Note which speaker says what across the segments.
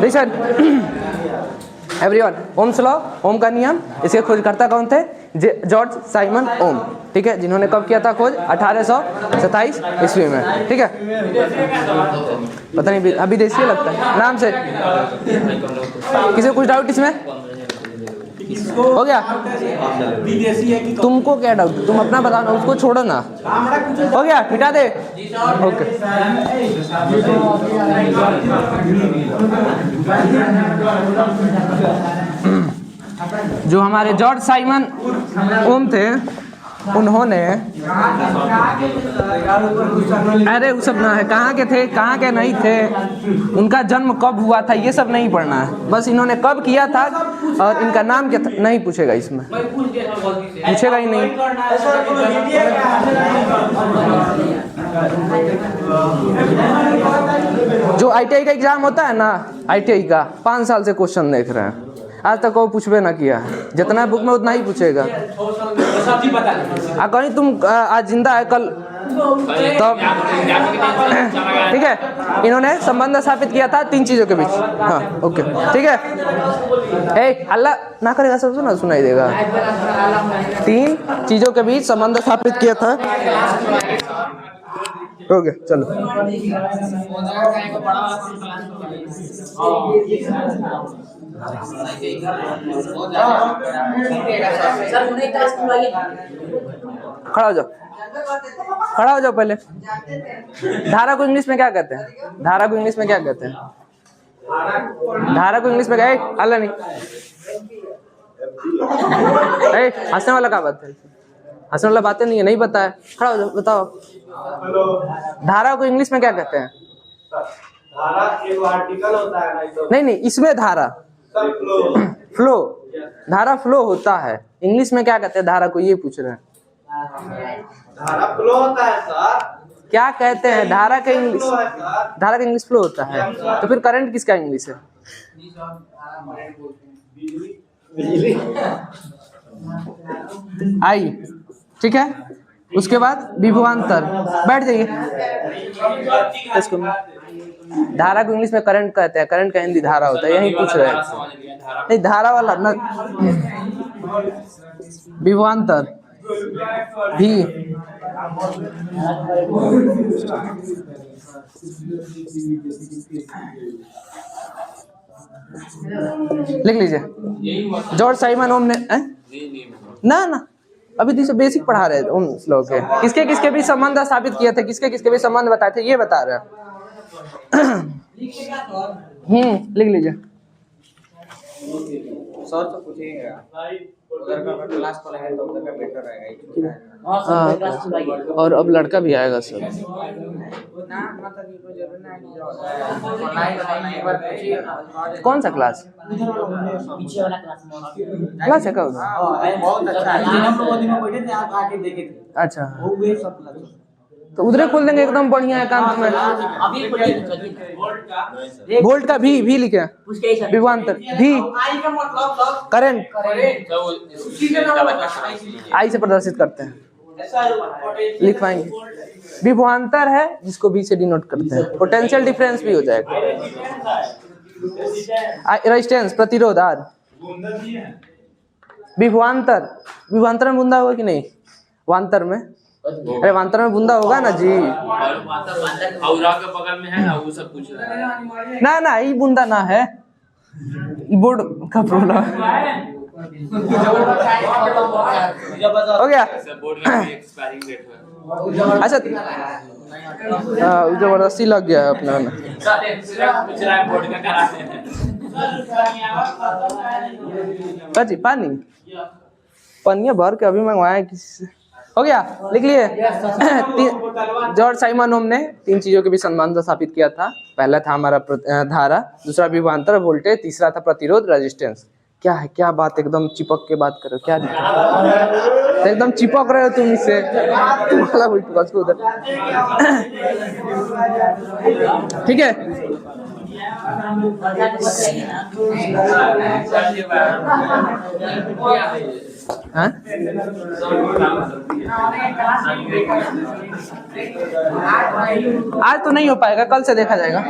Speaker 1: Listen everyone, Ohm's law, ओम का नियम, इसके खोजकर्ता कौन थे? जॉर्ज साइमन ओम, ठीक है, जिन्होंने कब किया था खोज? 1827 ईस्वी में, ठीक है। पता नहीं अभी देसी लगता है नाम से। किसी को कुछ डाउट इसमें? हो गया? तुमको क्या डाउट? तुम अपना बताओ ना, उसको छोड़ो ना। हो गया? मिटा दे। ओके। जो हमारे जॉर्ज साइमन ओम थे, उन्होंने, अरे वो सब ना है, कहाँ के थे कहाँ के नहीं थे, उनका जन्म कब हुआ था, ये सब नहीं पढ़ना है, बस इन्होंने कब किया था और इनका नाम क्या था। नहीं पूछेगा इसमें, पूछेगा ही नहीं। जो ITI का एग्जाम होता है ना, ITI का 5 साल से क्वेश्चन देख रहे हैं, आज तक वो पूछबे ना किया है। जितना बुक में उतना ही पूछेगा। कहीं तुम आज जिंदा है कल तब, ठीक है। इन्होंने संबंध स्थापित किया था 3 चीजों के बीच। हाँ ओके, ठीक है। अल्लाह ना करेगा सब ना सुनाई देगा। 3 चीजों के बीच संबंध स्थापित किया था। हो गया, चलो। खड़ा हो जाओ, खड़ा हो जाओ पहले। धारा को इंग्लिश में क्या कहते हैं? धारा को इंग्लिश में क्या कहते हैं? धारा को इंग्लिश में क्या? अल्लाह नहीं, हंसने वाला क्या बात है? हंसने वाला बातें नहीं है, नहीं बताया। खड़ा हो जाओ, बताओ। धारा को इंग्लिश में क्या कहते हैं?
Speaker 2: धारा एक आर्टिकल होता है ना।
Speaker 1: नहीं, इसमें धारा फ्लो, धारा फ्लो होता है। इंग्लिश में क्या कहते हैं धारा को, ये पूछ रहे हैं।
Speaker 2: धारा फ्लो होता है सर।
Speaker 1: क्या कहते हैं धारा का इंग्लिश? धारा का इंग्लिश फ्लो होता है। तो फिर करंट किसका इंग्लिश है? आई, ठीक है। उसके बाद विभवांतर। बैठ जाइए। इसको धारा को इंग्लिश में करंट कहते हैं, करंट का हिंदी धारा होता है, यही पूछ रहे हैं। नहीं, धारा वाला ना, विभवांतर भी। लिख लीजिए, जॉर्ज साइमन ओम ने ना अभी तो बेसिक पढ़ा रहे थे उन लोग के। किसके किसके भी संबंध स्थापित किए थे, किसके किसके भी संबंध बताए थे, ये बता रहे हैं। लिख लीजिए।
Speaker 3: सर तो पूछेगा उधर का क्लास वाला है तो उधर का बेटर रहेगा।
Speaker 1: और अब लड़का भी आएगा सर।
Speaker 3: ना मतलब कि कोई जरूरी नहीं है।
Speaker 1: कौन सा क्लास?
Speaker 3: पीछे वाला
Speaker 1: क्लास है क्या?
Speaker 3: बहुत अच्छा है। हम लोग दिन में बैठे थे, आप आके देखे थे।
Speaker 1: अच्छा,
Speaker 3: वो वे सब क्लास
Speaker 1: तो उधरे खोल देंगे, एकदम बढ़िया एकांत में।
Speaker 3: अभी
Speaker 1: वोल्ट का भी लिखे, विभवांतर भी, करंट आई से प्रदर्शित करते हैं, लिख पाएंगे। विभवांतर है जिसको भी से डिनोट करते हैं। पोटेंशियल डिफरेंस भी हो जाएगा। रेजिस्टेंस, प्रतिरोध, आर। विभवांतर, विभवांतर में बूंदा होगा कि नहीं? वांतर में, अरे वांतर में बूंदा होगा ना जी।
Speaker 4: औरा के बगल में है ना, वो सब पूछ रहा है।
Speaker 1: ना ये बूंदा ना है, बोर्ड का प्रॉब्लम है। हो गया?
Speaker 4: बोर्ड का भी एक्सपायरिंग डेट है।
Speaker 1: अच्छा, जबरदस्ती लग गया है अपना में।
Speaker 4: पूछ रहा है बोर्ड का कराते हैं।
Speaker 1: पानी भर के अभी मंगवाया किसी से। हो गया? लिख लिए। जॉर्ज साइमन ओम ने 3 चीजों के बीच संबंध स्थापित किया था। पहला था हमारा धारा, दूसरा विभवांतर वोल्टेज, तीसरा था प्रतिरोध रेजिस्टेंस। क्या है, क्या बात, एकदम चिपक के बात करो, क्या दिक्कत? एकदम चिपक रहे हो तुम इससे, तुम्हारा उधर, ठीक है। हाँ? आज तो नहीं हो पाएगा, कल से देखा जाएगा।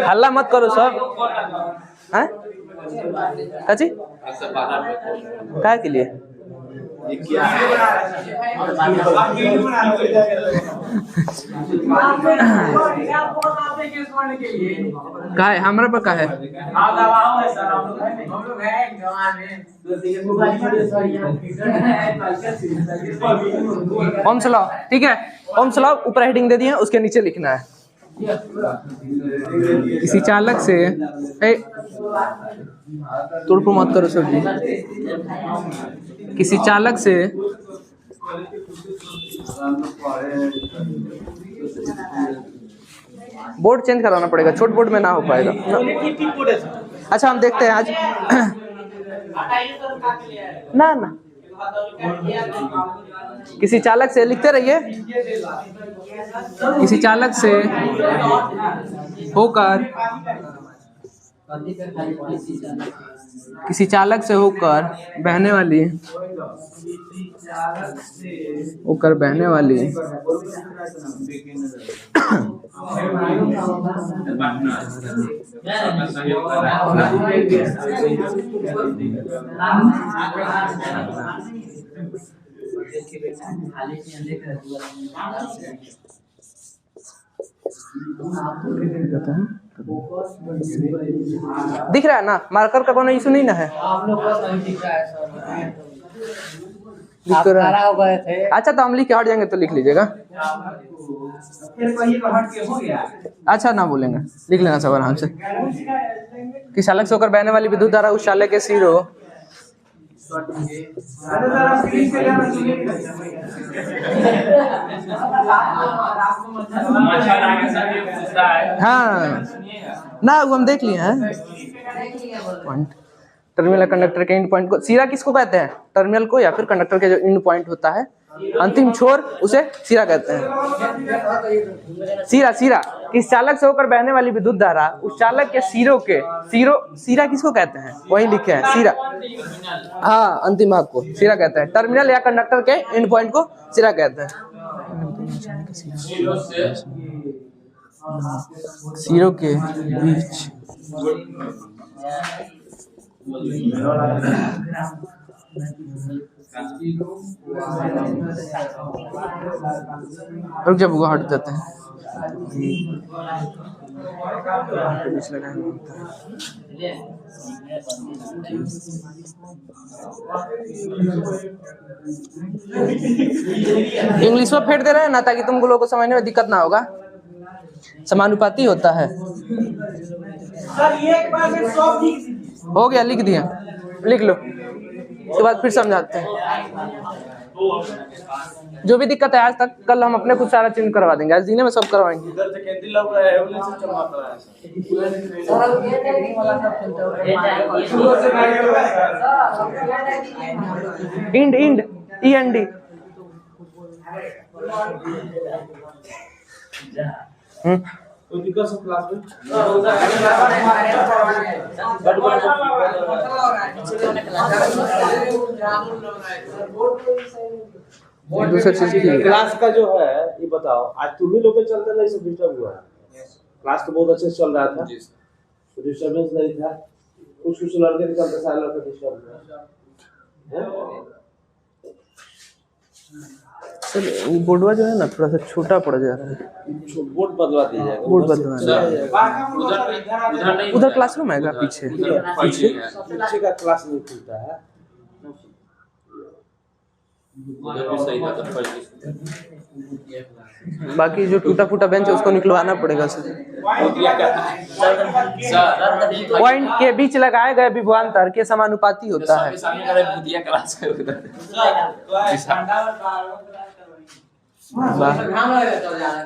Speaker 1: हल्ला मत करो सब। हैं काची काय के लिए का है हमारा पर का है ओम सलाह ठीक है। ओम सलाह ऊपर हेडिंग दे दिए उसके नीचे लिखना है किसी चालक से तुड़पुर मत करो सर जी। किसी चालक से बोर्ड चेंज कराना पड़ेगा, छोट बोर्ड में ना हो पाएगा। अच्छा हम देखते हैं आज ना ना किसी चालक से लिखते रहिए। किसी चालक से होकर किसी चालक से होकर बहने वाली दिख रहा है ना, मार्कर का कोई इशू नहीं ना है। दिख तो रहा है। अच्छा तो हम लिख के हट जाएंगे तो लिख लीजिएगा। अच्छा ना बोलेंगे, लिख लेना सब आराम से। किस चालक से होकर बहने वाली विद्युत धारा उस चालक के सिर हो हाँ ना वो हम देख लिए हैं पॉइंट। टर्मिनल कंडक्टर के एंड पॉइंट को सिरा किसको कहते हैं? टर्मिनल को या फिर कंडक्टर के जो एंड पॉइंट होता है अंतिम छोर उसे सिरा कहते हैं। सिरा किस चालक से होकर बहने वाली विद्युत धारा उस चालक के सिरों के सिरा किसको कहते हैं? वही लिखे हैं सिरा। हाँ अंतिम भाग को सिरा कहते हैं। टर्मिनल या कंडक्टर के एंड पॉइंट को सिरा कहते हैं। सिरों के बीच रुक जब वो हट जाते हैं। इंग्लिश में फेंट दे रहे हैं ना ताकि तुम लोगों को समझने में दिक्कत ना होगा। समानुपाती होता है। हो गया लिख दिया, लिख लो उसके बाद फिर समझाते हैं। जो भी दिक्कत है आज तक कल हम अपने खुद सारा चेंज करवा देंगे, आज दिन में सब करवाएंगे। इंड END दूसरी चीज की
Speaker 2: क्लास का जो है ये बताओ, आज तुम ही लोग के चलते नहीं सब डिस्टर्ब हुआ है। क्लास तो बहुत अच्छे से चल रहा था, तो डिस्टर्बेंस नहीं था। कुछ लड़के के चलते सारे लड़के डिस्टर्ब हुए।
Speaker 1: सर वो बोर्डवा जो है ना थोड़ा सा छोटा पड़ जा रहा है।
Speaker 2: बोर्ड बदला दिया जाएगा।
Speaker 1: बोर्ड बदलवा उधर क्लासरूम है पीछे
Speaker 2: पीछे का क्लास नहीं खुलता है।
Speaker 1: बाकी जो टूटा फूटा बेंच है उसको निकलवाना पड़ेगा सर। पॉइंट के बीच लगाए गए विभवांतर के समानुपाती होता है।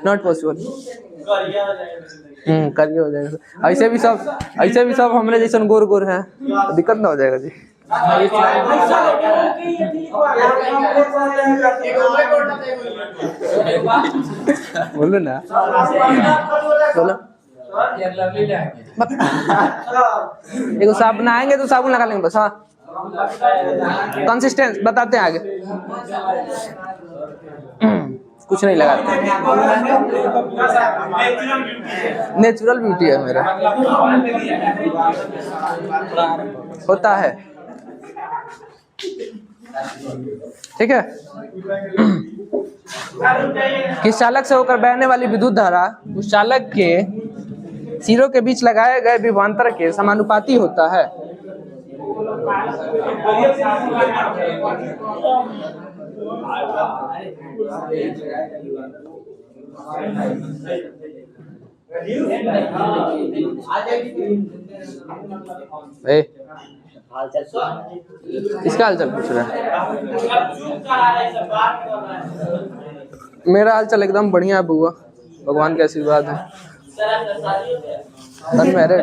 Speaker 1: Not possible. करिए हो जाएगा। ऐसे भी सब हमरे जैसा गोर गोर है, दिक्कत ना हो जाएगा जी। बोलो ना, बोलो। देखो साबुन आएंगे तो साबुन लगा लेंगे बस। हाँ कंसिस्टेंस बताते हैं आगे। कुछ नहीं लगाते। नेचुरल ब्यूटी है मेरा, होता है। ठीक है। किस चालक से होकर बहने वाली विद्युत धारा उस चालक के सिरों के बीच लगाए गए विभवांतर के समानुपाती होता है। इसका हालचाल पूछ रहा है। मेरा हालचाल एकदम बढ़िया है बुआ, भगवान के आशीर्वाद है। अनमैरिड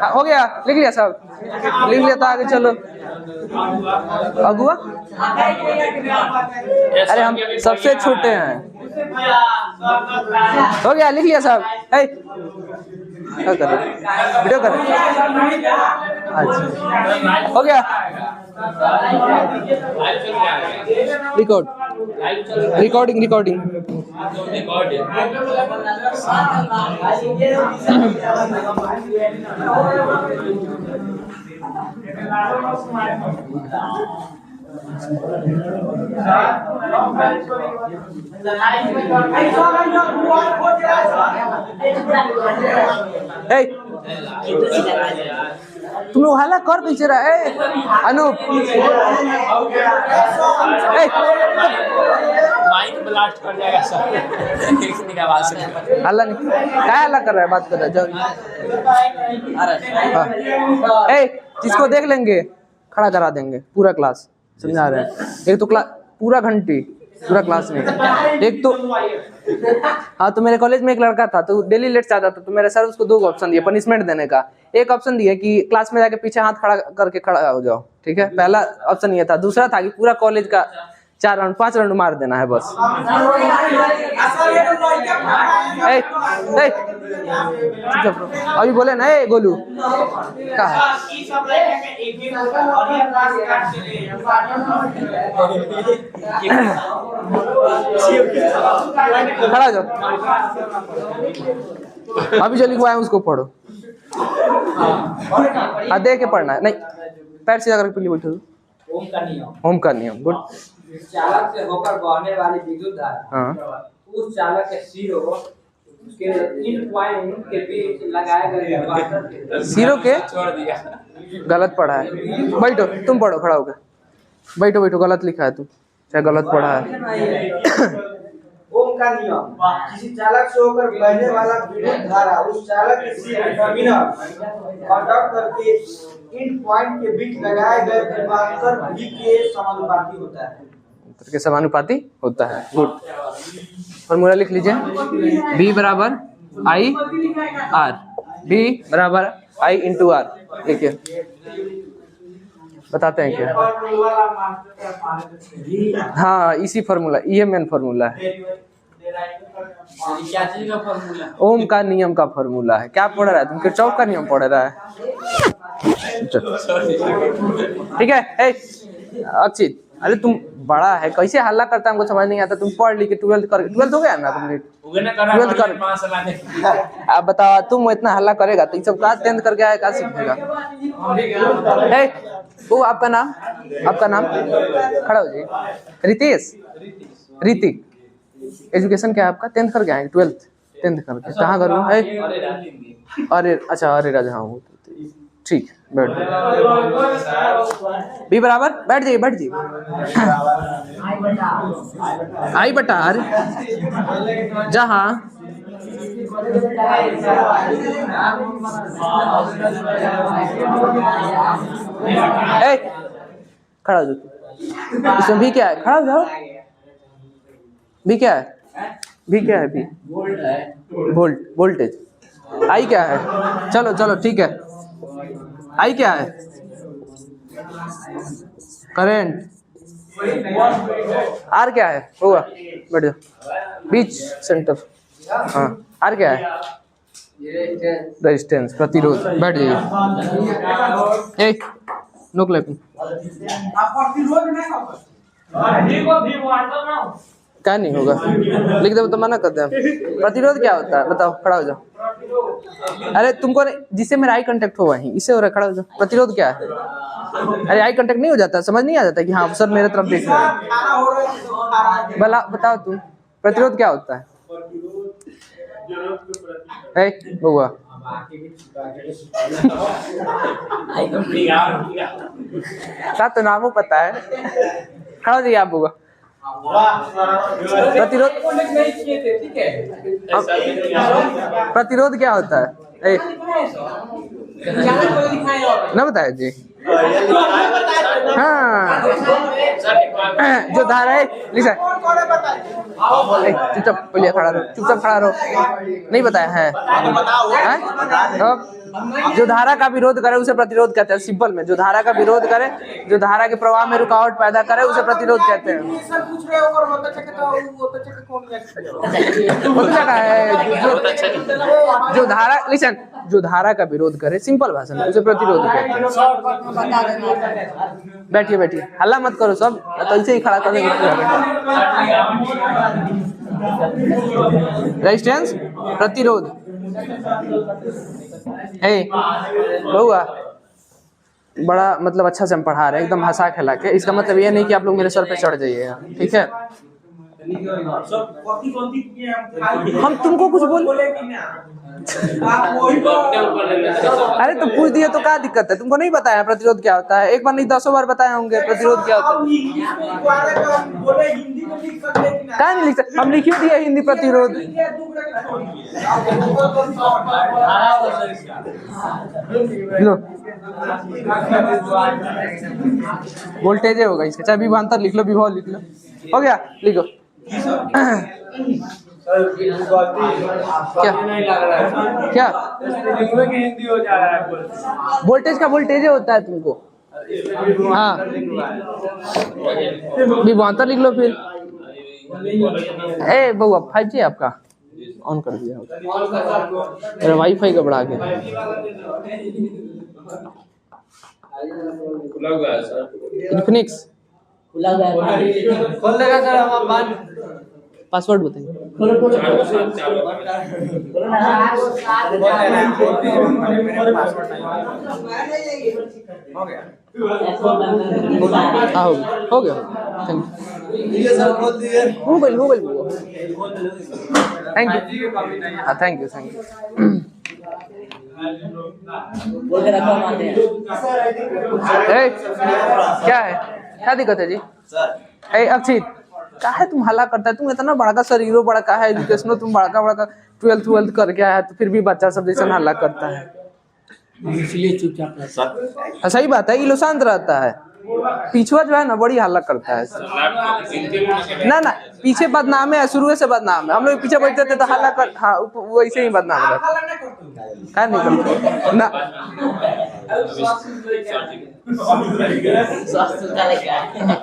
Speaker 1: हो गया, लिख लिया सब, लिख लिया था, आगे चलो। अगुआ, अरे हम सबसे छोटे हैं। हो गया, लिख लिया सब। क्या कर रहे, वीडियो कर रहे? अच्छा, हो गया। रिकॉर्डिंग तुम लोग हल्ला कर पीछे रहा है। अनूप,
Speaker 4: माइक ब्लास्ट कर जाएगा सर।
Speaker 1: हल्ला नहीं, क्या हल्ला कर रहा है, बात कर रहा है, जाओ। जिसको देख लेंगे खड़ा करा देंगे पूरा क्लास, समझा रहे हैं। एक तो क्लास पूरा घंटी, पूरा क्लास में। एक तो हाँ, तो मेरे कॉलेज में एक लड़का था, तो डेली लेट से आता था, तो मेरे सर उसको 2 ऑप्शन दिए पनिशमेंट देने का। एक ऑप्शन दिया कि क्लास में जाके पीछे हाथ खड़ा करके खड़ा हो जाओ, ठीक है, पहला ऑप्शन ये था। दूसरा था कि पूरा कॉलेज का 4 राउंड 5 राउंड मार देना है बस। अभी बोले ना, गोलू क्या है? खड़ा हो जाओ, अभी जो लिखवाए उसको पढ़ो। दे के पढ़ना है, नहीं पैर सीधा करके पहले बैठो। ओम का नियम, गुड।
Speaker 3: चालक से होकर बहने वाली विद्युत धारा उस चालक के सिरों के इन पॉइंट के बीच लगाए गए
Speaker 1: सिरों के गलत पढ़ा है। बैठो, तुम पढ़ो, खड़ा होकर बैठो। गलत लिखा है, तुम चाहे गलत पढ़ा है।
Speaker 3: ओम का नियम, किसी चालक से होकर बहने वाला विद्युत धारा उस चालक के सिर टर्मिनल कंडक्ट करके इन पॉइंट के बीच लगाए गए विभवांतर भी के समानुपाती होता है।
Speaker 1: के समानुपाती होता है, गुड। फॉर्मूला लिख लीजिए, B बराबर I R, B बराबर I इंटू R। देखिए बताते हैं क्या। हाँ, इसी फॉर्मूला, ये मेन फॉर्मूला है।
Speaker 4: क्या चीज का फॉर्मूला?
Speaker 1: ओम का नियम का फॉर्मूला है। क्या पढ़ रहा है तुम? किरचॉफ का नियम पढ़ रहा है। ठीक है। अक्षित, अरे तुम बड़ा है, कैसे हल्ला करता है हमको समझ नहीं आता। तुम पढ़ लिख के 12th हो गया ना कंप्लीट? 12th कर। आप बताओ, तुम इतना हल्ला करेगा तो ये सब क्लास 10th करके आया, क्या सीखेगा? वो आपका नाम खड़ा हो जाइए। रितेश, ऋतिक, एजुकेशन क्या है आपका? 10th करके आए? 10th करके कहाँ करूँ? अरे अच्छा, अरे राजा, हाँ ठीक, बैठ बी बराबर, बैठ जाइए। आई बटा अरे जहाँ खड़ा हो जाओ। इसमें भी क्या है? खड़ा हो जाओ। भी क्या है? भी वोल्टेज। आई क्या है? चलो ठीक है। आई क्या है? करंट। आर क्या है? होगा, बैठ जाओ। बीच सेंटर। हाँ, आर क्या है? रेजिस्टेंस प्रतिरोध। बैठ जाइए। ए नो क्लैपिंग। क्या नहीं होगा, लिख दे तो मना करते हैं। प्रतिरोध क्या होता है बताओ, खड़ा हो जाओ। अरे तुमको जिससे मेरा आई कांटेक्ट हो वही इससे हो रहा है, खड़ा हो जाओ। प्रतिरोध क्या है? अरे आई कांटेक्ट नहीं हो जाता, समझ नहीं आ जाता कि हाँ सर मेरे तरफ देख रहे हैं। बताओ तुम, प्रतिरोध क्या होता है? बउआ तो नामों पता है, खड़ा हो जाइए आप बउआ। प्रतिरोध, प्रतिरोध क्या होता है? ना बताया जी। हाँ जो धारा है, चुपचाप पहले खड़ा रहो, चुपचाप खड़ा रहो। नहीं बताया है? जो धारा का विरोध करे उसे प्रतिरोध कहते हैं। सिंपल में जो धारा का विरोध करे, जो धारा के प्रवाह में रुकावट पैदा करे उसे प्रतिरोध कहते हैं। जो धारा लिसन, जो धारा का विरोध करे सिंपल भाषा में उसे प्रतिरोध कहते हैं। बैठिए बैठिए, हल्ला मत करो सब, तो ऐसे ही खड़ा कर देंगे। रेजिस्टेंस प्रतिरोध। बउआ बड़ा मतलब अच्छा से हम पढ़ा रहे हैं, एकदम हंसा खिला के। इसका मतलब ये नहीं कि आप लोग मेरे सर पे चढ़ जाइएगा, ठीक है? हम तुमको कुछ बोले? अरे तो पूछ दिए तो क्या दिक्कत है? तुमको नहीं बताया प्रतिरोध क्या होता है? एक बार नहीं 10 बार बताए होंगे प्रतिरोध क्या होता है। क्या नहीं लिख सकते? हम लिख दिए हिंदी प्रतिरोध। लो वोल्टेज होगा इसका, चाहे विभवांतर लिख लो, विभव लिख लो, हो गया। लिखो क्या क्या
Speaker 5: हिंदी हो जा रहा है।
Speaker 1: वोल्टेज का वोल्टेज होता है तुमको। हाँ विभवांतर लिख लो फिर। ए बउआ 5G आपका ऑन कर दिया, मेरा वाईफाई का बढ़ा के। इन्फिनिक्स
Speaker 3: खोल देगा सर, हम बंद।
Speaker 1: पासवर्ड बताइए। हो गया। Thank you. Thank you. हाँ थैंक यू थैंक यू। क्या है, क्या दिक्कत है जी? अक्षित क्या है तुम हल्ला करता है? तुम इतना बड़ा का शरीरों बड़ा का है, एजुकेशनो तुम बड़ा का 12th करके आया है, तो फिर भी बच्चा सब जैसा हल्ला करता है।
Speaker 5: इसलिए चुपचाप।
Speaker 1: सही बात है, ये लो शांत रहता है। पीछुआ जो है ना बड़ी हल्ला करता है। ना पीछे बदनाम है, शुरू से बदनाम है। हम लोग पीछे बैठते थे तो हल्ला कर, हाँ वैसे ही बदनाम है। क्या नहीं करते ना,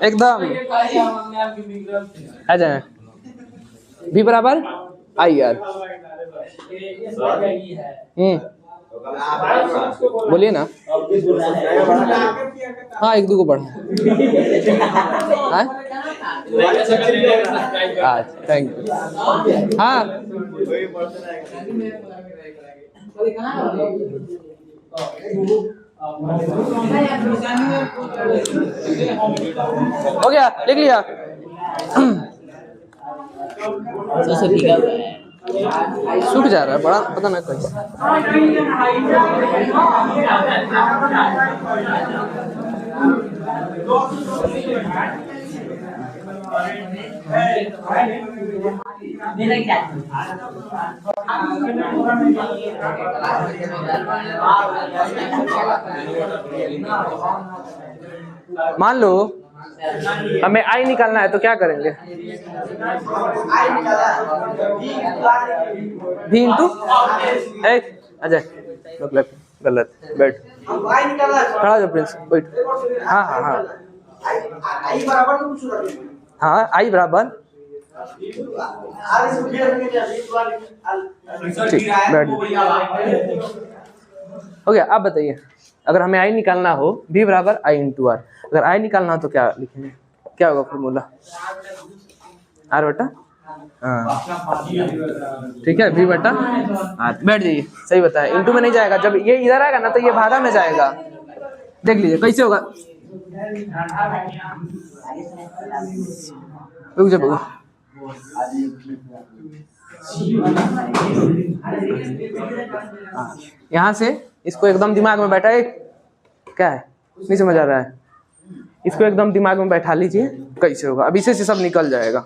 Speaker 1: एकदम आ जाए भी बराबर आई यार। बोलिए ना। हाँ 1-2 को बढ़ा। Thank you. हाँ हो गया, लिख लिया। सूख जा रहा है बड़ा, पता ना कैसे। मान लो हमें आई निकालना है तो क्या करेंगे? भी इंटू अजय गलत बैठ, खड़ा हो जा प्रिंस, बैठ। हाँ हाँ हाँ हाँ आई बराबर ठीक, बैठ जाइए। हो गया। आप बताइए, अगर हमें आई निकालना हो v बराबर आई इंटू आर, अगर आई निकालना हो तो क्या लिखेंगे, क्या होगा फॉर्मूला? आर बटा, हाँ ठीक है, v बटा आर। बैठ जाइए, सही बताया। इंटू में नहीं जाएगा, जब ये इधर आएगा ना तो ये भागा में जाएगा। देख लीजिए कैसे होगा। रुक जा बबू, यहाँ से इसको एकदम दिमाग में बैठा, क्या है नहीं समझ आ रहा है, इसको एकदम दिमाग में बैठा लीजिए कैसे होगा। अब इसे से सब निकल जाएगा।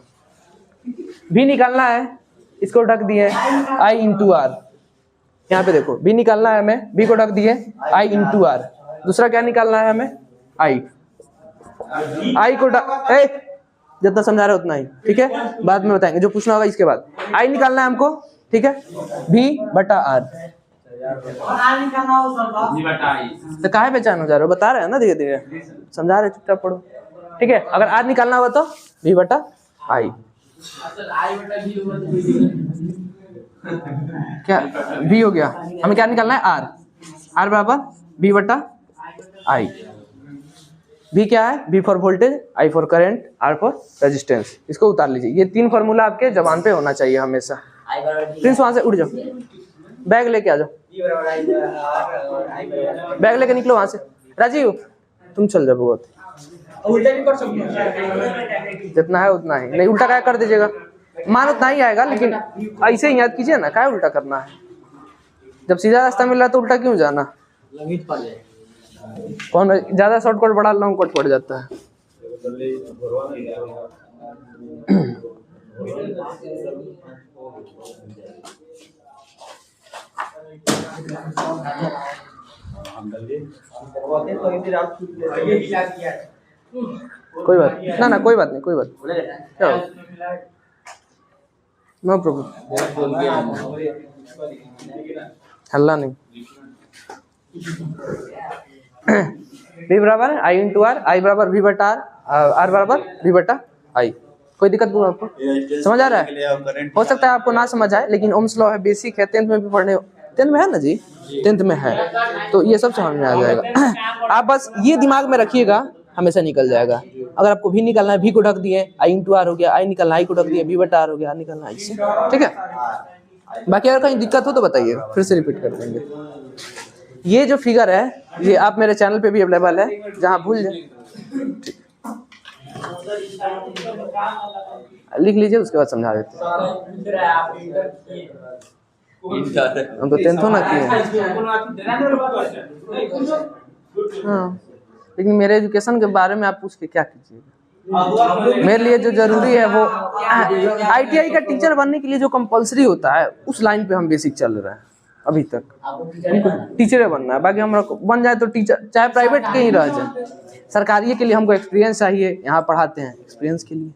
Speaker 1: भी निकालना है, इसको ढक दिए आई इंटू आर। यहाँ पे देखो भी निकालना है हमें, भी को ढक दिए आई इंटू आर। दूसरा क्या निकालना है हमें, आई को ढक, जितना समझा रहे उतना ही, ठीक है, बाद में बताएंगे जो पूछना होगा इसके बाद। आई निकालना है हमको, ठीक है, भी बटा आर। तो काहे पहचान हो जा रहे हो, बता रहे हैं ना धीरे धीरे, समझा रहे, चुपचाप पढ़ो, ठीक है। अगर आर निकालना होगा तो भी बटा आई। क्या भी हो गया, हमें क्या निकालना है, आर। आर बराबर बी बटा आई। बी क्या है, V for voltage, I for current, R for resistance. इसको उतार लीजिए। ये तीन फार्मूला आपके जबान पे होना चाहिए हमेशा। प्रिंस वहां से उठ जाओ, बैग लेके आ जाओ, बैग लेके निकलो वहां से। राजीव तुम चल जाओ, बहुत
Speaker 3: उल्टा नहीं कर सकते,
Speaker 1: जितना है उतना ही, नहीं उल्टा क्या कर दीजिएगा, मान उतना ही आएगा, लेकिन ऐसे ही याद कीजिए ना, क्या उल्टा करना है। जब सीधा रास्ता मिल रहा है तो उल्टा क्यों जाना। कौन ज्यादा शॉर्टकट बड़ा लॉन्ग कट पड़ जाता है। कोई बात ना, कोई बात नहीं, कोई बात क्या हो, नो प्रॉब्लम, हल्ला नहीं। v बराबर आई इंटू आर, आई बराबर v बटा आर, आर बराबर v बटा आई। कोई दिक्कत नहीं आपको, समझ आ रहा है? हो सकता है आपको ना समझ आए, लेकिन ओम्स लॉ है, बेसिक है, 10th में भी पढ़ने, 10th में है ना जी, 10th में है, तो ये सब समझ में आ जाएगा। आप बस ये दिमाग में रखिएगा, हमेशा निकल जाएगा। अगर आपको भी निकालना है, भी को ढक दिए आई इंटू आर हो गया, आई निकालना आई को ढक दिए, भी बटा आर हो गया, आर निकालना आई से, ठीक है। बाकी अगर कहीं दिक्कत हो तो बताइए, फिर से रिपीट कर देंगे। ये जो फिगर है ये आप मेरे चैनल पे भी अवेलेबल है, जहाँ भूल जाए लिख लीजिए, उसके बाद समझा देते हैं। हम तो 10th ना किए, हाँ, लेकिन मेरे एजुकेशन के बारे में आप पूछ के क्या कीजिएगा। मेरे लिए जो जरूरी है वो ITI का टीचर बनने के लिए जो कंपलसरी होता है, उस लाइन पे हम बेसिक चल रहे हैं अभी तक। हमको टीचर बनना है, बाकी हम बन जाए तो टीचर, चाहे प्राइवेट के ही रह जाए, सरकारी के लिए हमको एक्सपीरियंस चाहिए। यहाँ पढ़ाते हैं एक्सपीरियंस के लिए।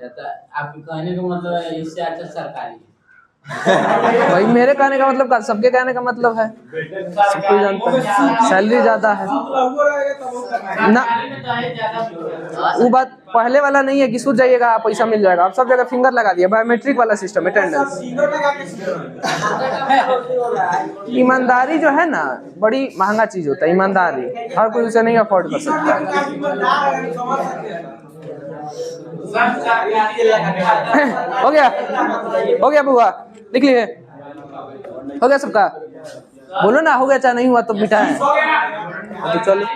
Speaker 5: आपके कहने का मतलब इससे अच्छा सरकारी
Speaker 1: भाई मेरे कहने का मतलब, सबके कहने का मतलब है, सबको जानता है, सैलरी ज्यादा है ना, वो बात पहले वाला नहीं है कि सूझ जाइएगा आप पैसा मिल जाएगा। आप सब जगह फिंगर लगा दिया, बायोमेट्रिक वाला सिस्टम, अटेंडेंस। ईमानदारी जो है ना, बड़ी महंगा चीज होता है ईमानदारी, हर कोई उसे नहीं अफोर्ड कर सकता। हो गया बुआ, लिख लिए, हो गया सबका, बोलो ना हो गया, चाहे नहीं हुआ तो मिटा है तो चलो।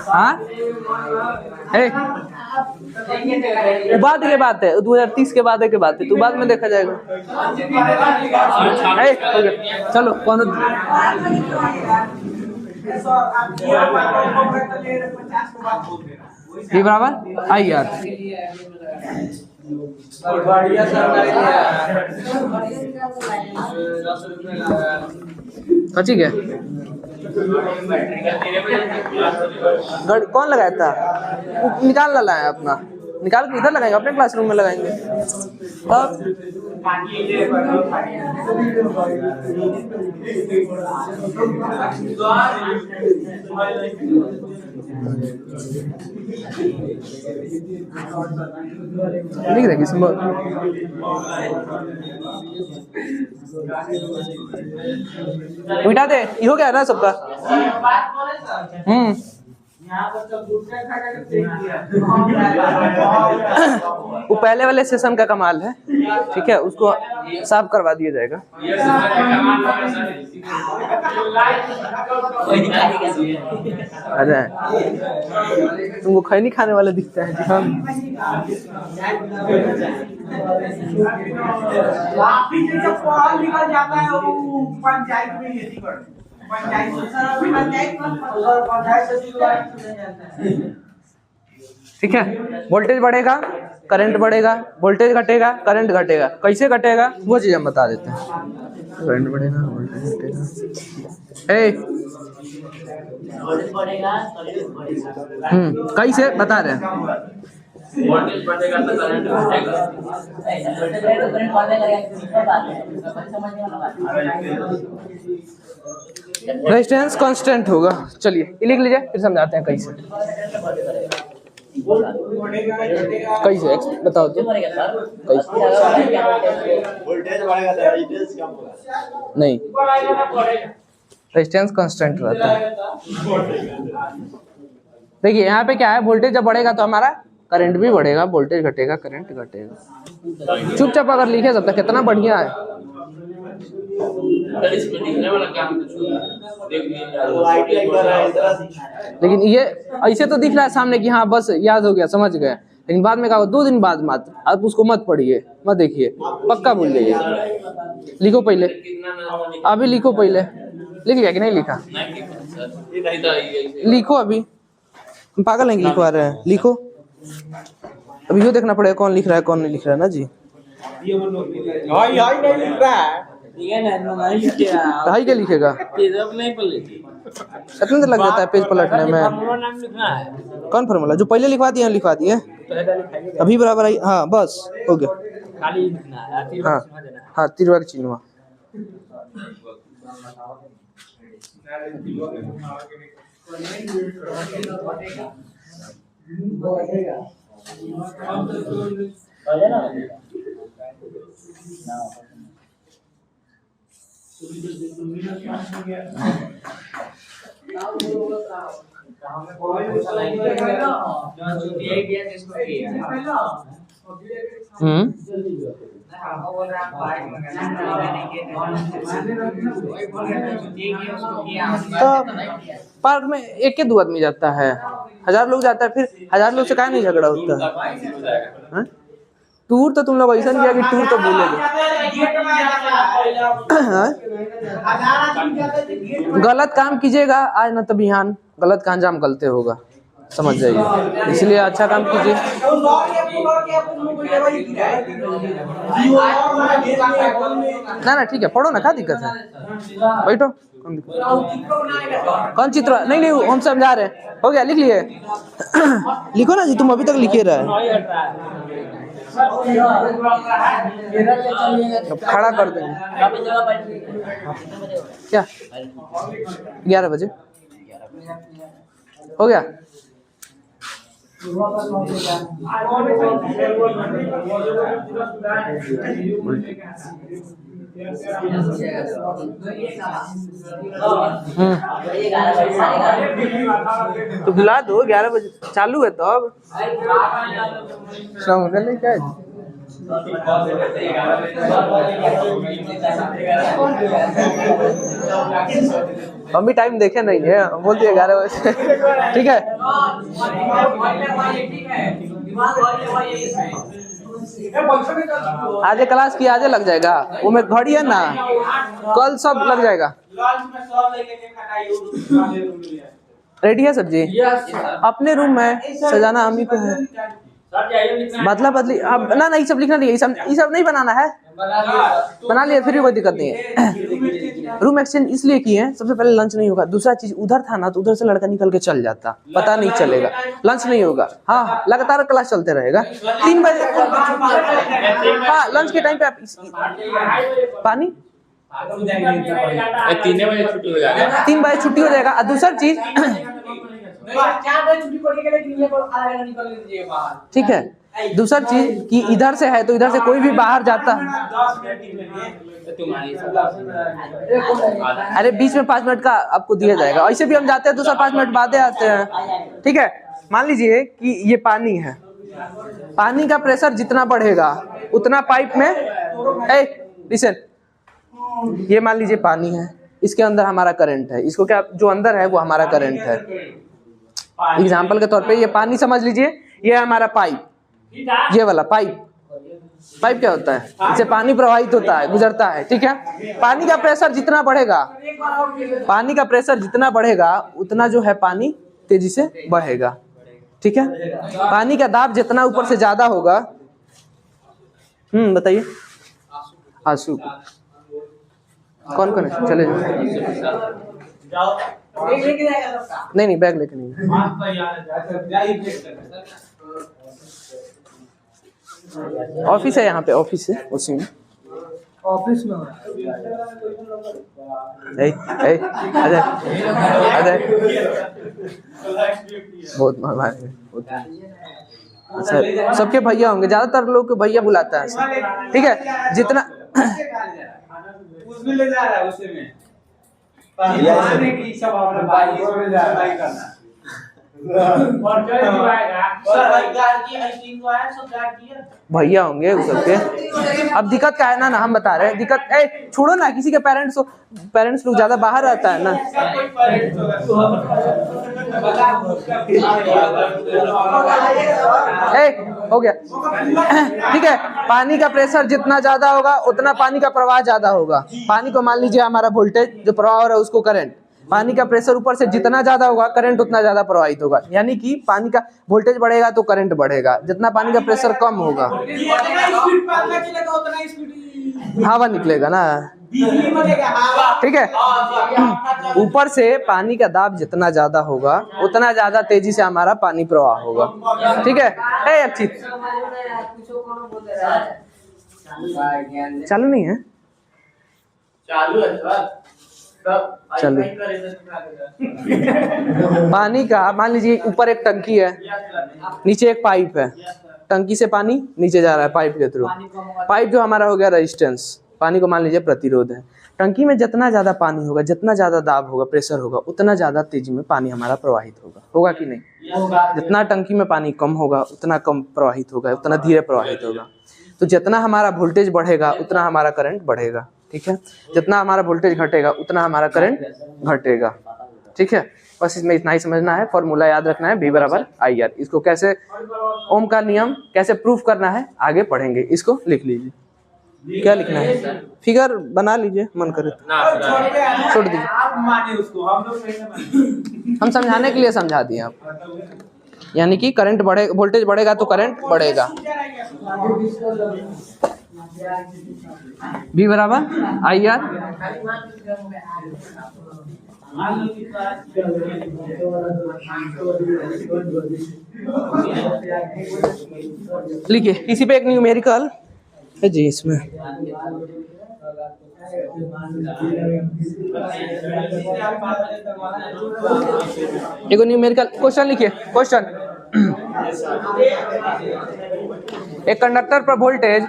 Speaker 1: हाँ बाद के बात है, 2030 के बाद के बात है, तो बाद में देखा जाएगा। चलो कौन ये बराबर आई यार, ठीक है। कौन लगाया था, निकाल ला है अपना, निकाल के इधर लगाएंगे, अपने क्लासरूम में लगाएंगे। अब लिख दे किसी मिटा दे, ये हो गया ना सबका। वो पहले वाले सेशन का कमाल है, ठीक है, उसको साफ करवा दिया जाएगा। अरे तुमको खैनी खाने वाले दिखता है जी। हम ठीक है, वोल्टेज बढ़ेगा करंट बढ़ेगा, वोल्टेज घटेगा करंट घटेगा। कैसे घटेगा वो चीज हम बता देते हैं। करंट बढ़ेगा वोल्टेज घटेगा, कैसे बता रहे हैं।
Speaker 4: वोल्टेज बढ़ेगा तो करंट बढ़ेगा।
Speaker 1: रेजिस्टेंस कांस्टेंट होगा। चलिए ये लिख लीजिए, फिर समझाते हैं कैसे। कैसे बताओ तो, कैसे? नहीं, रेजिस्टेंस कांस्टेंट रहता है। देखिए यहाँ पे क्या है, वोल्टेज जब बढ़ेगा तो हमारा करंट भी बढ़ेगा, वोल्टेज घटेगा करंट घटेगा। चुपचाप अगर लिखे सकता कितना बढ़िया है।
Speaker 4: इसमें लिखने वाला काम
Speaker 1: लेकिन ये ऐसे तो दिख रहा है सामने कि हाँ बस याद हो गया समझ गए, लेकिन बाद में कहा 2 दिन बाद मात्र आप उसको मत पढ़िए, मत देखिए, पक्का भूल जाइए। लिखो पहले, अभी लिखो पहले। लिख लिया कि नहीं लिखा? लिखो अभी, हम पागल नहीं लिखवा रहे हैं, लिखो। अभी यो देखना पड़ेगा कौन लिख रहा है कौन नहीं लिख रहा है ना जी। हाई क्या लिखेगा? कितना देर लग जाता है पेज पलटने में? कौन फॉर्मूला जो पहले लिखवा दिए लिखवा दिए अभी बराबर आई। हाँ बस हो गया। हाँ हाँ, तिरवा का चिन्ह। पार्क में एक के 2 आदमी जाता है, 1000 लोग जाता है, फिर 1000 लोग से काहे नहीं झगड़ा होता है? टूर तो तुम लोग ऐसा नहीं किया कि टूर तो भूलोगे। गलत काम कीजिएगा आज न तो बिहान गलत का अंजाम गलते होगा, समझ जाइए। इसलिए अच्छा काम कीजिए। ना ठीक है, पढ़ो ना, क्या दिक्कत है, बैठो। कौन चित्र? नहीं नहीं हम समझा रहे हैं। हो गया, लिख लिए। लिखो ना जी, तुम अभी तक लिखे रहे। खड़ा कर देंगे क्या? 11 बजे हो गया। तो बुला दो, 11 बजे चालू है तो अब क्या है? हम भी टाइम देखे नहीं है, हम बोलते हैं 11 बजे। ठीक है, आज क्लास की आज लग जाएगा, वो में घड़ी है ना, कल सब लग जाएगा। रेडी है सब्जी? अपने रूम में सजाना हम ही को है। बदला बदली अब ना नहीं सब लिखना नहीं है, ये सब नहीं बनाना है, बना लिया फिर भी कोई दिक्कत नहीं है। रूम एक्सचेंज इसलिए किए हैं, सबसे पहले लंच नहीं होगा, दूसरा चीज उधर था ना तो उधर से लड़का निकल के चल जाता, पता नहीं चलेगा, लंच नहीं होगा। हाँ लगातार क्लास चलते रहेगा 3 बजे, हाँ लंच के टाइम पे आप पानी
Speaker 4: 3 बजे छुट्टी हो जाएगा,
Speaker 1: 3 बजे छुट्टी हो जाएगा। और दूसरा चीज
Speaker 5: 4 बजे छुट्टी पड़ी के लिए आधा घंटा निकल लीजिए बाहर,
Speaker 1: ठीक है, दूसरा चीज कि इधर से है तो इधर से कोई भी बाहर जाता है,
Speaker 4: तुम्हारी
Speaker 1: अरे बीच में 5 मिनट का आपको दिया जाएगा, ऐसे भी हम जाते हैं तो 5 मिनट बाद आते हैं, ठीक है। मान लीजिए कि ये पानी है, पानी का प्रेशर जितना बढ़ेगा उतना पाइप में, लिसन, ये मान लीजिए पानी है, इसके अंदर हमारा करंट है, इसको क्या जो अंदर है वो हमारा करंट है। एग्जाम्पल के तौर पे ये पानी समझ लीजिए, ये है हमारा पाइप, ये वाला पाइप क्या होता है, इससे पानी प्रवाहित होता है, गुजरता है, ठीक है। पानी का प्रेशर जितना बढ़ेगा उतना जो है पानी तेजी से बहेगा, ठीक है। पानी का दाब जितना ऊपर से ज्यादा होगा, बताइए आंसू कौन कौन है, चले जाओ, नहीं बैग लेके नहीं, ऑफिस है यहाँ पे, ऑफिस है उसी में,
Speaker 3: ऑफिस में
Speaker 1: अजय बहुत मारे, अच्छा सबके भैया होंगे, ज्यादातर लोग के भैया बुलाता है, ठीक है। जितना
Speaker 3: उसमें ले जा रहा है, उसे में पानी की सब अपने भाई में जा रहा है और जो दिवाएगा सर गार्ड की आई थिंक वो है, सब गार्ड की
Speaker 1: भैया होंगे उस सबके। अब दिक्कत क्या है ना हम बता रहे हैं, दिक्कत छोड़ो ना, किसी के पेरेंट्स लोग ज्यादा बाहर रहता है ना, हो गया, ठीक है। पानी का प्रेशर जितना ज्यादा होगा उतना पानी का प्रवाह ज्यादा होगा। पानी को मान लीजिए हमारा वोल्टेज जो प्रवाह हो रहा है उसको करंट, पानी का प्रेशर ऊपर से जितना ज्यादा होगा करंट उतना ज्यादा प्रवाहित होगा, यानी कि पानी का वोल्टेज बढ़ेगा तो करंट बढ़ेगा, जितना पानी का प्रेशर कम होगा हवा निकलेगा ना, ठीक है। ऊपर से पानी का दाब जितना ज्यादा होगा उतना ज्यादा तेजी से हमारा पानी प्रवाह होगा, ठीक है। अक्षित चालू नहीं है,
Speaker 3: चालू है सर,
Speaker 1: चलो पानी का मान लीजिए ऊपर एक टंकी है, नीचे एक पाइप है, टंकी से पानी नीचे जा रहा है पाइप के थ्रू, पाइप जो हमारा हो गया रेजिस्टेंस, पानी को मान लीजिए प्रतिरोध है। टंकी में जितना ज्यादा पानी होगा, जितना ज्यादा दाब होगा, प्रेशर होगा, उतना ज्यादा तेजी में पानी हमारा प्रवाहित होगा कि नहीं? जितना टंकी में पानी कम होगा उतना कम प्रवाहित होगा, उतना धीरे प्रवाहित होगा। तो जितना हमारा वोल्टेज बढ़ेगा उतना हमारा करंट बढ़ेगा, ठीक है। जितना हमारा वोल्टेज घटेगा उतना हमारा करंट घटेगा, ठीक है। बस इसमें इतना ही समझना है, फॉर्मूला याद रखना है, V बराबर IR। इसको कैसे ओम का नियम कैसे प्रूफ करना है आगे पढ़ेंगे, इसको लिख लीजिए। क्या लिखना है? फिगर बना लीजिए, मन करे तो छोड़ दीजिए, हम समझाने के लिए समझा दिए आप, यानी कि करंट बढ़े, वोल्टेज बढ़ेगा तो करंट बढ़ेगा। V बराबर IR। लिखिए, किसी पे एक न्यूमेरिकल है जी, इसमें एक न्यूमेरिकल क्वेश्चन लिखिए। क्वेश्चन, एक कंडक्टर पर वोल्टेज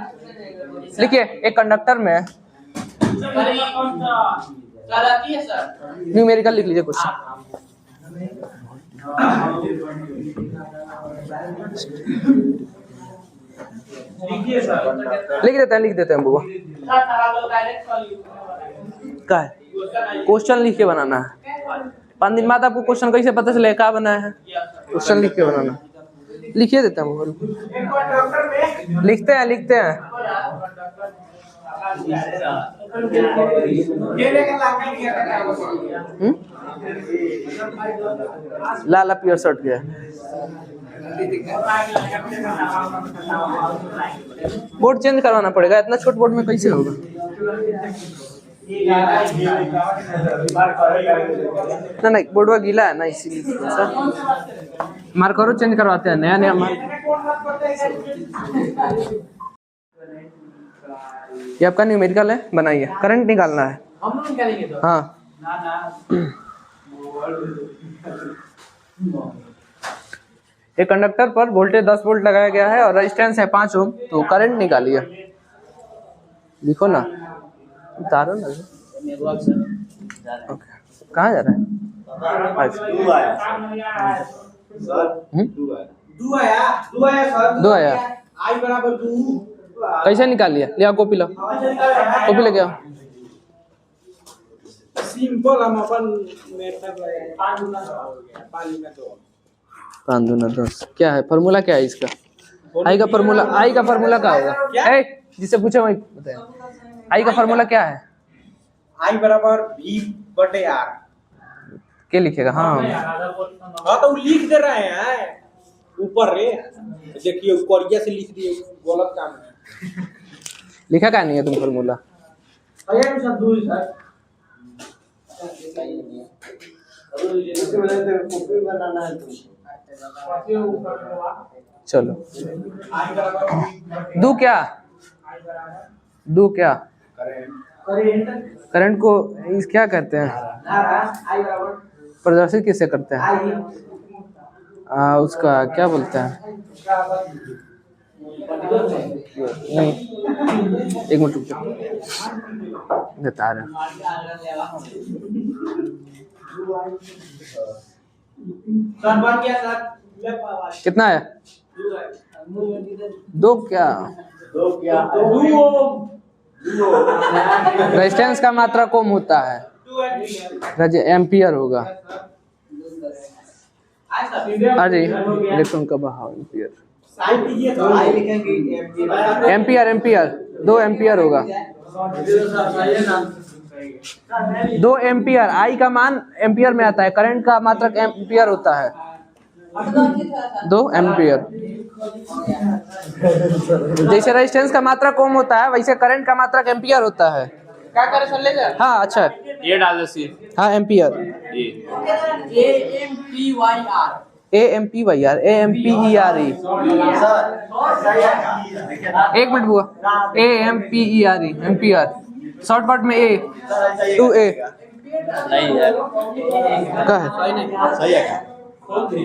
Speaker 1: लिखिए, एक कंडक्टर में न्यूमेरिकल लिख लीजिए क्वेश्चन। लिख देते हैं बुआ, क्या है क्वेश्चन लिख के बनाना है। 5 दिन बाद आपको क्वेश्चन कैसे पता चले क्या बनाया है, क्वेश्चन लिख के बनाना। लिखिए देता हूँ, लिखते हैं लाला पियर शर्ट गया। बोर्ड चेंज करवाना पड़ेगा, इतना छोट बोर्ड में कैसे होगा? ना नहीं, बोर्ड गीला है ना, इसीलिए मार्करो चेंज करवाते हैं, नया नया ये आपका न्यूमेरिकल है, बनाइए। करंट निकालना है।
Speaker 5: हम लोग निकालेंगे तो।
Speaker 1: हाँ, एक कंडक्टर पर वोल्टेज 10 वोल्ट लगाया गया है और रेजिस्टेंस है 5 ओम, तो करंट निकालिए। लिखो ना, उतारो ना। ओके, कहाँ जा रहा है? दो आया।
Speaker 3: आई बराबर 2
Speaker 1: कैसे निकाल लिया? लिया कॉपी लो, कॉपी लेके आओ।
Speaker 3: सिंपल हम अपन मेथड लगाए
Speaker 1: 5 दूना 10। क्या है फॉर्मूला? क्या है इसका? आई का फॉर्मूला, आई का फॉर्मूला क्या होगा? ए, जिससे पूछे वही बताए। आई का फॉर्मूला क्या है?
Speaker 3: आई बराबर V बटे R।
Speaker 1: क्या लिखेगा? हाँ
Speaker 3: हाँ तो लिख दे रहे हैं ऊपर रे, देखिए कोरिया से लिख दिए, गलत काम है।
Speaker 1: लिखा क्या नहीं है तुम फॉर्मूला? चलो दो क्या करंट को इस क्या कहते हैं? प्रदर्शित किससे करते हैं? उसका क्या बोलते हैं? नहीं, एक मिनट रुक जाओ, बता रहे। कितना है? 2 क्या? रेजिस्टेंस का मात्रा कम होता है, एम्पियर होगा। अरे इलेक्ट्रॉन का बहाव एम्पियर, एम्पियर 2 एम्पियर होगा। 2 एम्पियर, आई का मान एम्पियर में आता है, करंट का मात्रक एम्पियर होता है। 2 एम्पियर। जैसे रेजिस्टेंस का मात्रा कम होता है, वैसे करंट का मात्रक एम्पियर होता है। क्या करे सर, ले जा। हाँ अच्छा है,
Speaker 4: ये डाल दो सी।
Speaker 1: हाँ एम्पियर। AMPYR AMPERE। एक मिनट हुआ, AMPERE एम्पियर, शॉर्टकट में A 2A
Speaker 4: नहीं है,
Speaker 1: क्या है?
Speaker 2: सही है।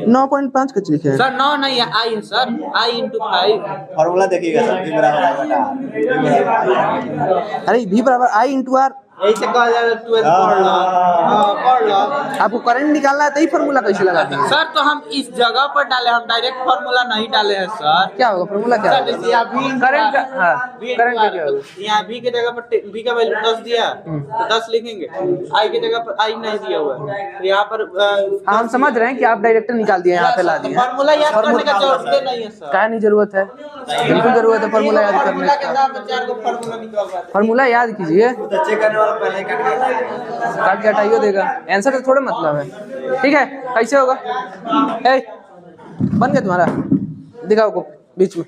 Speaker 1: 9.5 कुछ लिखे हैं
Speaker 3: सर 9 नहीं है, आई है सर, I into 5।
Speaker 2: फॉर्मूला देखिएगा सर, V बराबर I बटा R।
Speaker 1: अरे V बराबर I इंटू R।
Speaker 3: ऐसे कहा जाए 12 पढ़ लो, पढ़ लो।
Speaker 1: आपको करंट निकालना है तो ही फॉर्मूला कैसे लगाते हैं?
Speaker 3: सर तो हम इस जगह पर डाले, हम डायरेक्ट फार्मूला नहीं डाले हैं सर।
Speaker 1: क्या होगा फॉर्मूला? क्या होगा?
Speaker 3: जैसे यहाँ V
Speaker 1: करंट का, हाँ करंट का क्या होगा?
Speaker 3: यहाँ V की जगह पर V का वैल्यू 10 दिया तो 10 लिखेंगे, I की जगह पर I नहीं दिया हुआ है, तो यहाँ पर
Speaker 1: हाँ हम समझ रहे हैं कि आप डायरेक्ट निकाल दिए, यहाँ पे ला दिए।
Speaker 3: फार्मूला याद करने का जरूरत नहीं है सर।
Speaker 1: क्या नहीं जरूरत है? बिल्कुल जरूरत है फार्मूला याद करने
Speaker 3: फार्मूला के
Speaker 1: का।
Speaker 3: नाम पे 4 को फार्मूला निकाल रहा है।
Speaker 1: फार्मूला याद कीजिए,
Speaker 2: तो चेक करने वाला पहले काट
Speaker 1: के हटाइयो देगा, आंसर तो थोड़ा मतलब है। ठीक है, कैसे होगा? ए, बन गया तुम्हारा? दिखाओ को बीच में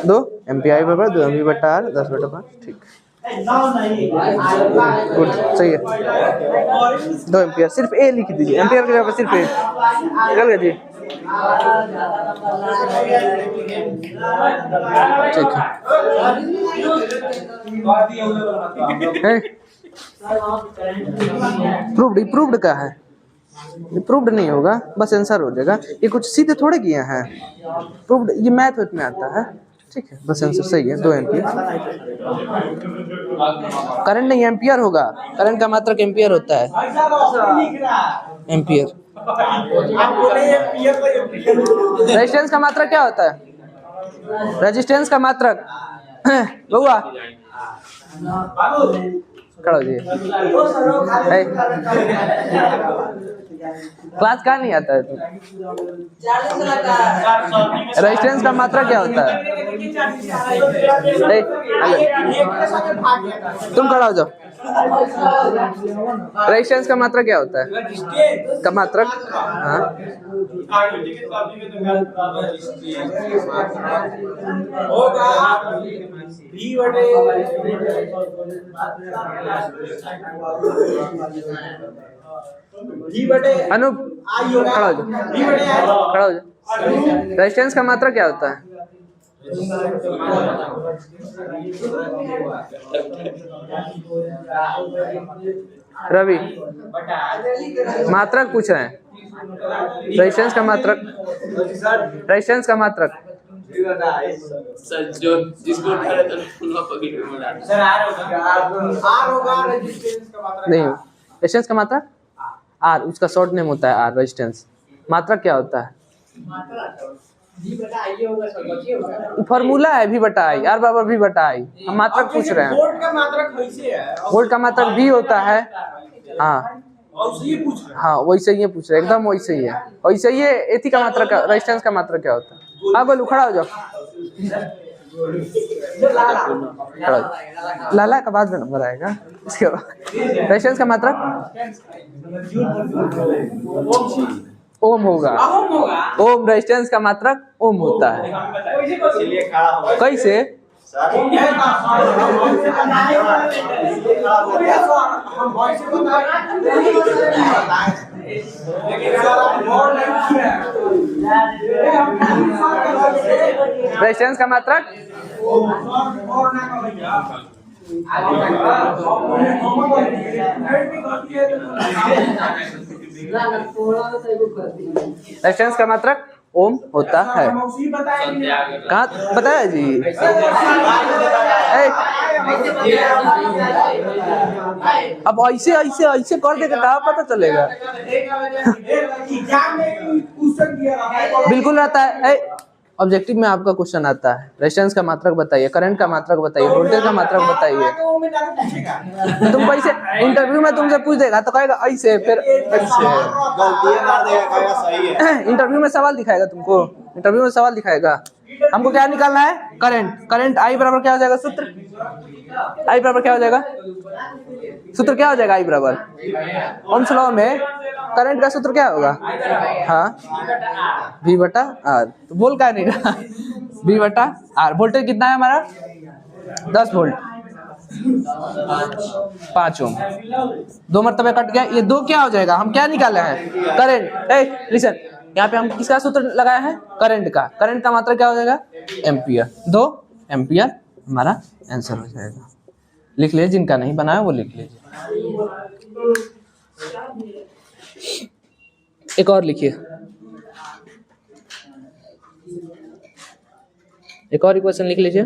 Speaker 1: 2 MPI बराबर 2 MV बटा R 10 बटा 5। ठीक, गुड, सही है। 2 एम्पियर, सिर्फ A लिख दीजिए, एम्पियर की जगह पर सिर्फ A निकल गया जी। ठीक है, प्रूव्ड का है, प्रूव्ड नहीं होगा, बस आंसर हो जाएगा। ये कुछ सीधे थोड़े किए हैं, प्रूव्ड ये मैथ में आता है। ठीक है, बस आंसर सही है, 2 एम्पियर। करंट नहीं एम्पियर होगा, करंट का मात्रक एम्पियर होता है, एम्पियर। रेजिस्टेंस का मात्रक क्या होता है? रेजिस्टेंस का मात्रक बउआ खड़ा हो जाइए। क्लास कहाँ नहीं आता है तुम? रेजिस्टेंस का मात्रा क्या होता है? तुम खड़ा हो जाओ। रेजिस्टेंस का मात्रा क्या होता है? का मात्रक? हाँ अनूप खड़ा हो जाओ, खड़ा हो जाओ। रेजिस्टेंस का मात्रा क्या होता है? रवि मात्रक पूछ रहे हैं। रेजिस्टेंस का मात्रक, रेजिस्टेंस का मात्रक
Speaker 4: सर जो जिसको उठा रहे थे उनका पकड़ के मारा।
Speaker 1: नहीं, रेजिस्टेंस का मात्रक आर, उसका शॉर्ट नेम होता है आर। रेजिस्टेंस मात्रक क्या होता है? फॉर्मूला है V बटा आई, आर बराबर V बटा आई। हम मात्रक पूछ रहे हैं।
Speaker 3: वोल्ट का मात्रक कैसे है?
Speaker 1: वोल्ट का मात्रक V होता है। हाँ हाँ वैसे ही पूछ रहे, एकदम वैसे ही है, वैसे ही। एथी का मात्रक, रेजिस्टेंस का मात्रक क्या होता है? हाँ बोलो, खड़ा हो जाओ। लाला का बाद में नंबर आएगा, इसके बाद रेजिस्टेंस का मात्रक ओम होगा। ओम रेजिस्टेंस का मात्रक ओम होता है। कैसे? रेजिस्टेंस का मात्रक रेजिस्टेंस का मात्रक ओम होता है। कहाँ बताया जी? अब ऐसे ऐसे ऐसे कर देगा कहाँ पता चलेगा? बिल्कुल रहता है। ऑब्जेक्टिव में आपका क्वेश्चन आता है, रेजिस्टेंस का मात्रक बताइए, करंट का मात्रक बताइए, वोल्टेज का मात्रक बताइए। तो तुम कैसे इंटरव्यू में तुमसे पूछ देगा तो कहेगा ऐसे, फिर इंटरव्यू में सवाल दिखाएगा तुमको, इंटरव्यू में सवाल दिखाएगा। हमको क्या निकालना है? करंट। करंट आई बराबर क्या हो जाएगा? सूत्र आई बराबर क्या हो जाएगा? सूत्र क्या हो जाएगा? आई बराबर ओह्म्स लॉ में करंट का सूत्र क्या होगा? हाँ V बटा आर। तो बोल क्या नहीं रहा? V बटा आर। वोल्टेज कितना है हमारा? 10 वोल्ट, 5 ओम। 2 मरतबे कट गया, ये 2 क्या हो जाएगा? हम क्या निकाले हैं? करंट। लिसन, यहाँ पे हम किसका सूत्र लगाया है? करंट का। करंट का मात्रा क्या हो जाएगा? एम्पियर। 2 एम्पियर हमारा आंसर हो जाएगा। लिख लीजिए, जिनका नहीं बनाया वो लिख लीजिए। एक और लिखिए, एक और इक्वेशन लिख लीजिए।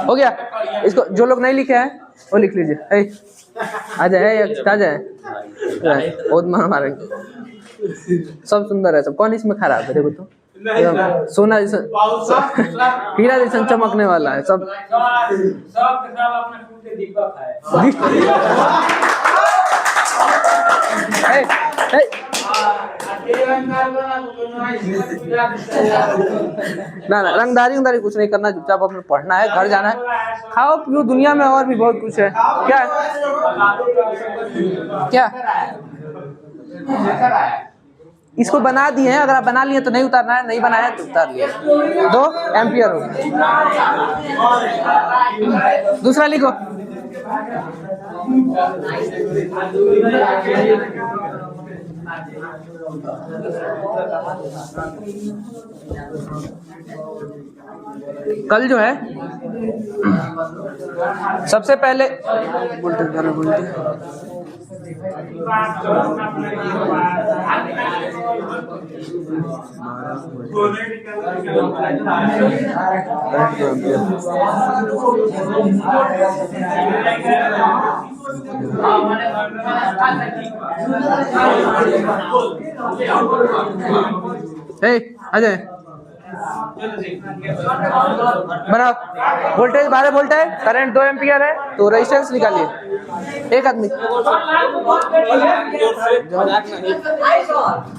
Speaker 1: हो गया। इसको जो लोग नहीं लिखे हैं वो लिख लीजिए। आ जाए, बहुत मार मारेंगे। सब सुंदर है सब। कौन इसमें खराब है? देखो तो सोना जैसा, हीरा जैसा चमकने वाला है सब। ना ना रंगदारी कुछ नहीं करना, चुपचाप अपने पढ़ना है, घर जाना है, खाओ पियो। दुनिया में और भी बहुत कुछ है। क्या इसको बना दिए हैं, अगर आप बना लिए तो नहीं उतारना है, नहीं बनाया तो उतार लिया। 2 एम्पियर हो गया। दूसरा लिखो। कल जो है सबसे पहले अजय बनाओ। वोल्टेज 12 वोल्ट है, करंट 2 एम्पियर है, तो रेजिस्टेंस निकालिए। एक आदमी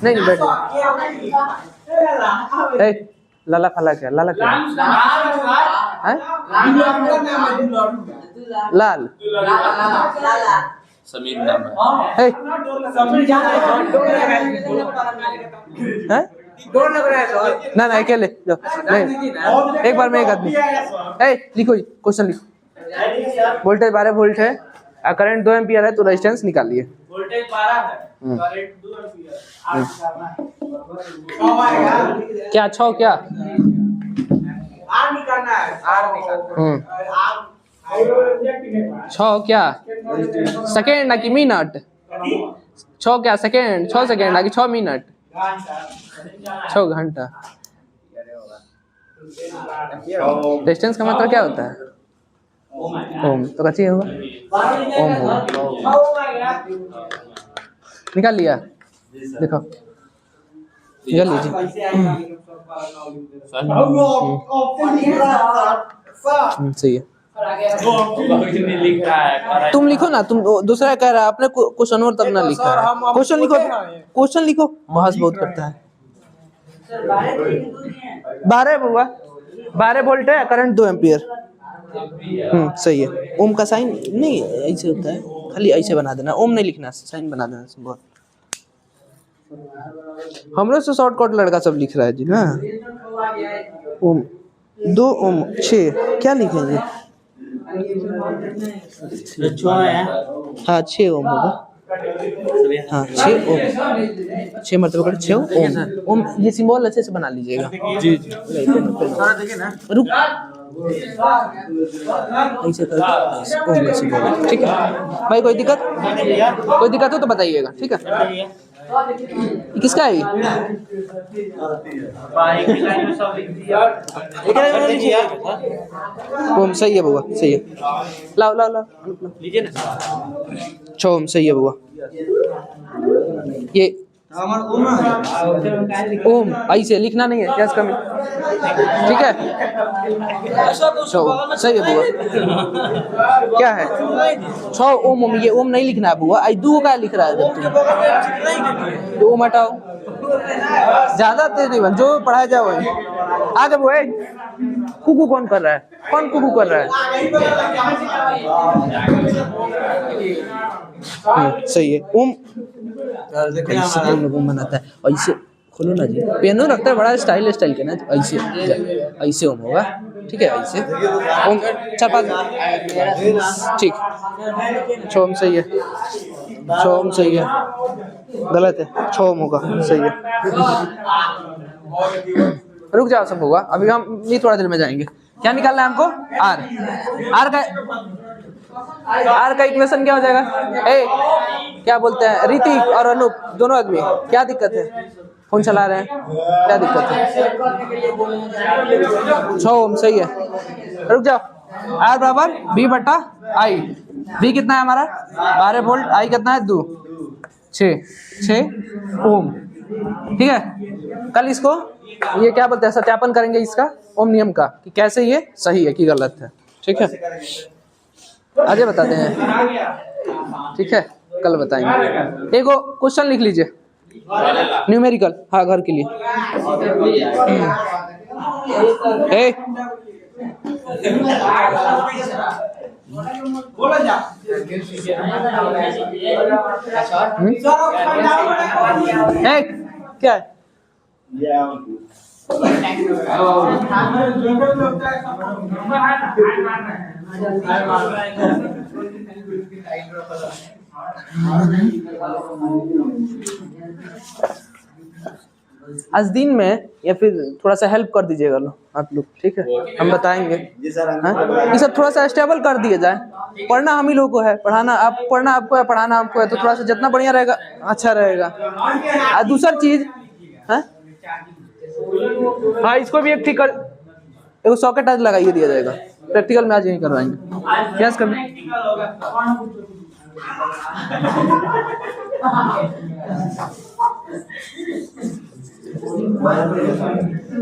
Speaker 1: नहीं बैठ जाओ। लाला फला क्या, लाला क्या है? लाल
Speaker 4: समीर नाम है।
Speaker 1: है? ना ना अकेले जाओ। नहीं एक बार में एक आदमी। लिखो जी, क्वेश्चन लिखो। वोल्टेज 12 वोल्ट है, करंट 2 एम्पियर है, तो रेजिस्टेंस निकालिए।
Speaker 3: वोल्टेज 12 है, करंट 2 एम्पीयर।
Speaker 1: क्या 6 क्या?
Speaker 3: आर निकालना है, आर निकालना।
Speaker 1: 6 क्या सेकेंड ना कि मिनट? 6 क्या सेकेंड? 6 सेकेंड ना कि 6 मिनट? 6 घंटा। डिस्टेंस का मतलब क्या होता है? ओम। तो कच्ची होगा ओम होगा। निकाल लिया, देखो निकाल लीजिए। सही है।
Speaker 4: लिख रहा है।
Speaker 1: तुम लिखो ना, तुम दूसरा कह रहा है, अपने क्वेश्चन और तब ना लिखा है। क्वेश्चन लिखो, क्वेश्चन लिखो। बहस बहुत करता है। 12 बुआ 12 वोल्ट है, करंट 2 एम्पियर। सही है। ओम का साइन नहीं ऐसे होता है, खाली ऐसे बना देना। ओम नहीं लिखना, साइन बना देना। बहुत हमरे से शॉर्टकट लड़का सब लिख रहा है जी ना। ओम 2 ओम 6 क्या लिखेंगे? हाँ 6 ओम होगा। हाँ 6 ओम, 6 मतलब कर 6 ओम। ओम ये सिंबल अच्छे से बना लीजिएगा। जी जी रुक ऐसे कर ओम का सिंबल, ठीक है भाई? कोई दिक्कत हो तो बताइएगा, ठीक है? ये किसका है? ओम सही है बुआ, सही है। लाओ लाओ लाओ लीजिए ना। 6 ओम सही है बुआ। ये ओम ऐसे लिखना नहीं है, क्या कमी? ठीक है 6 ओम सही है बुआ। क्या है 6 ओम? ओम ये ओम नहीं लिखना है बुआ। आई 2 का लिख रहा है जब तुम। तो ओम हटाओ, ज्यादा तेज नहीं बन, जो पढ़ाया जाए वही। आ जब वो कुकू कौन कर रहा है? कौन कुकू कर रहा है? सही है। ओम ओम बनाता है ऐसे। खोलो ना जी, पेनो रखता है बड़ा स्टाइल के ना। ऐसे ऐसे ओम होगा, ठीक है? ऐसे ओम 4-5 ठीक। 6 ओम सही है, 6 ओम सही है। गलत है, 6 ओम होगा, सही है। रुक जाओ सब होगा, अभी हम नहीं थोड़ा देर में जाएंगे। क्या निकालना है हमको? आर का इक्वेशन क्या हो जाएगा? क्या बोलते हैं ऋतिक और अनूप दोनों आदमी, क्या दिक्कत है? फोन चला रहे हैं, क्या दिक्कत है? 6 ओम सही है। रुक जाओ। आर बराबर बी बटा आई। बी कितना है हमारा? 12 वोल्ट। आई कितना है? 2 6 ओम, ठीक है? कल इसको ये क्या बोलते हैं सत्यापन करेंगे इसका ओम नियम का, कि कैसे ये सही है कि गलत है, ठीक है? आज बताते हैं, ठीक है? कल बताएंगे। एक क्वेश्चन लिख लीजिए न्यूमेरिकल, हाँ घर के लिए। क्या है? आज दिन में या फिर थोड़ा सा हेल्प कर दीजिएगा आप लोग, ठीक है? हम बताएंगे। ये सब थोड़ा सा स्टेबल कर दिए जाए। पढ़ना हम ही लोग को है, पढ़ाना आपको है, पढ़ाना हमको है, तो थोड़ा सा जितना बढ़िया रहेगा अच्छा रहेगा। और दूसरा चीज हाँ इसको भी एक ठीक कर, एक सॉकेट आज लगाइए दिया जाएगा। प्रैक्टिकल में आज यही करवाएंगे। क्या करना?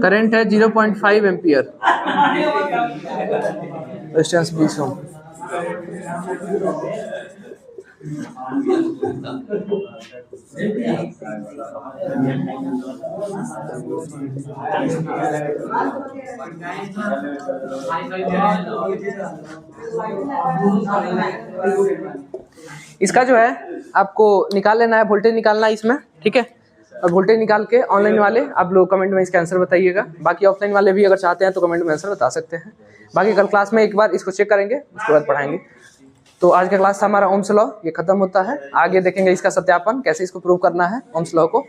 Speaker 1: करंट है 0.5 एम्पियर, रेजिस्टेंस 20 ओम। इसका जो है आपको निकाल लेना है, वोल्टेज निकालना है इसमें, ठीक है। और वोल्टेज निकाल के ऑनलाइन वाले आप लोग कमेंट में इसका आंसर बताइएगा, बाकी ऑफलाइन वाले भी अगर चाहते हैं तो कमेंट में आंसर बता सकते हैं। बाकी कल क्लास में एक बार इसको चेक करेंगे, उसके बाद पढ़ाएंगे। तो आज का क्लास था हमारा ओम्स लॉ, ये खत्म होता है। आगे देखेंगे इसका सत्यापन, कैसे इसको प्रूव करना है ओम्स लॉ को,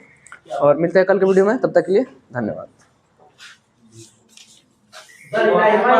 Speaker 1: और मिलते हैं कल के वीडियो में। तब तक के लिए धन्यवाद।